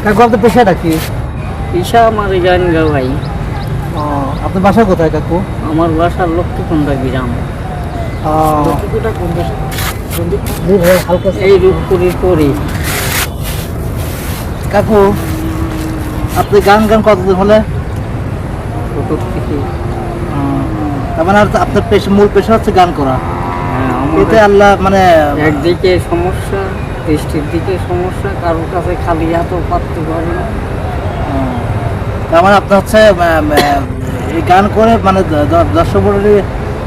কাকু আপনার পেশাটা কি? পেশা আমার গান গাওয়াই। আপনার বাসা কোথায় কাকু? আমার বাসার লক্ষ্মীকুণ্ডা গ্রাম। এই রূপপুরের পরে। কাকু আপনি গান কতদিন হলে? ছোট থেকে। তার মানে আপনার মূল পেশা হচ্ছে গান করা। হ্যাঁ, এতে আল্লাহ মানে একদিকে সমস্যা, দৃষ্টির দিকে সমস্যা, কারোর কাছে খালি হাতও পাততে পারি না। তার মানে আপনার হচ্ছে এই গান করে মানে দর্শক মণ্ডলী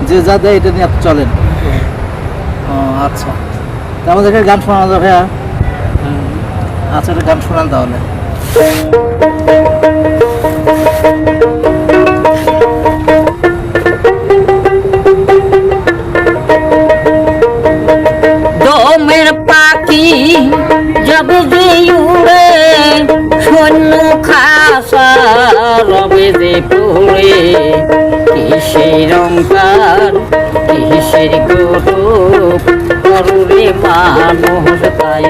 যে যা দেয় এটা নিয়ে আপনি চলেন। আচ্ছা, তা আমাদেরকে গান শোনানো যাবে ভাইয়া? আচ্ছা, একটা গান শোনান তাহলে। দমের পাখি যাবে যে উড়ে, শূন্য খাসা রবে যে পড়ে, কিসের অঙ্কার কিসের গৌরব করুরে মানুষ তাই।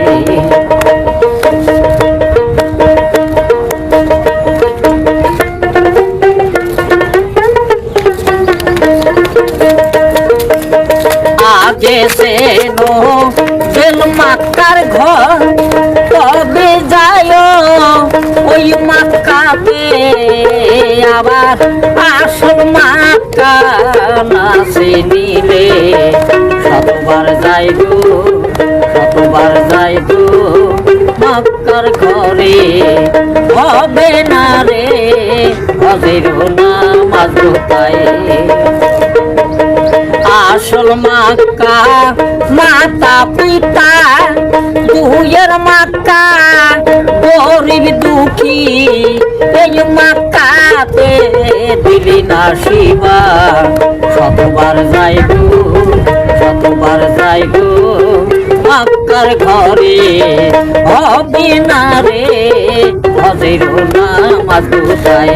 আগে সে নো বেল মাক্কার ঘর, তবে যায় ওই মাক্কাতে আবার আসল মাক্কা নাচে নিলে। শতবার যাই গো শতবার যাই গো মাক্কার ঘরে, হবে না রে হজের নামাজ তাই। আসল মাক্কা মাতা পিতা দুয়ের মাক্কা, গরিব দুঃখী এই মাক্কাতে দিলি না শিবা। শতবার যাই গো শতবার যাই গো মাক্কার ঘরে, হবে না রে হজের নামাজ তাই।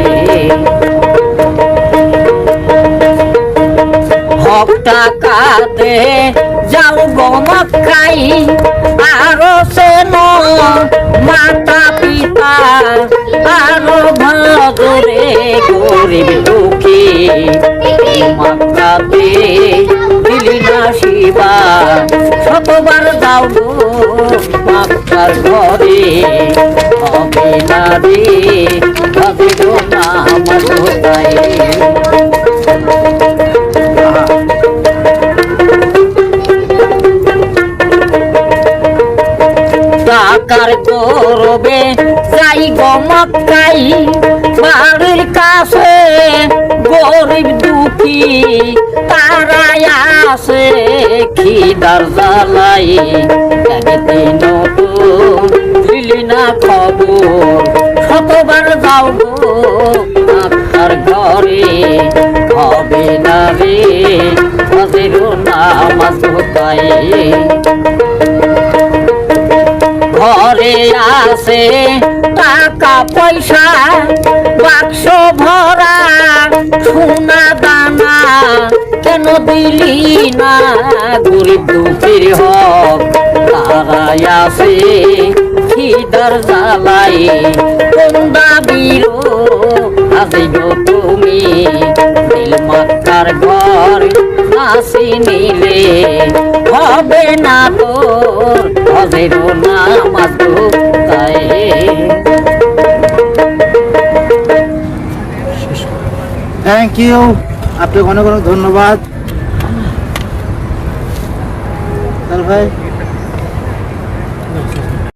টাকাতে যাও গো মক্কাই, আরো সেন মাতা পিতা আরো ভজরে গরিব দুঃখী মক্কাতে দিলি না শিবা। শতবার যাও গো মক্কার ঘরে, হবে না রে হজের নামাজ তাই। টাকার গৌরবে যাই গো মক্কাই, বাড়ির কাছে গরিব দুঃখী তারাই আসে খিদার জ্বালাই। একদিন দিলি না খবর, শতবার যাও গো মাক্কার ঘরে, হবে না রে হজের নামাজ তাই। ঘরে আছে টাকা পয়সা বাক্স ভরা সোনা দানা, কেন দিলি না গরিব দুঃখীর হক। তারাই আছে খিদার জ্বালাই, কোন দাবির আজি গো তুমি দিল মাক্কার ঘর নাচি নিলে। হবে না তোর হজের নামাজ তাই। থ্যাংক ইউ, আপনাকে অনেক অনেক ধন্যবাদ ভাই।